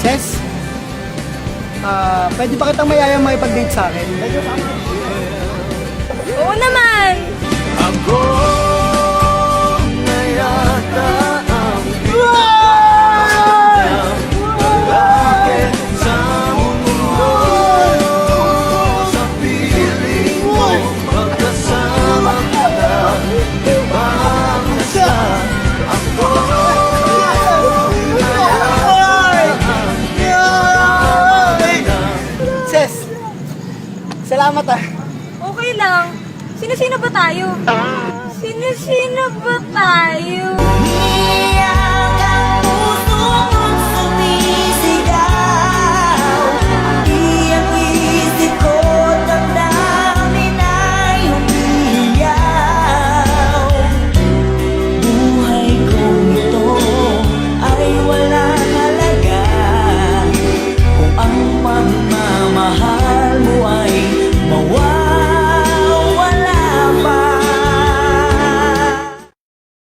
Ses, pwede ba kitang mayayang makipag-date sa akin? Oo naman! Ako na yata ang lalaki sa mundo. Sa piling mo, magkasama ka na ibang nasa. Ako Ses, salamat Okay lang. Sino-sino ba tayo? Sino-sino ba tayo?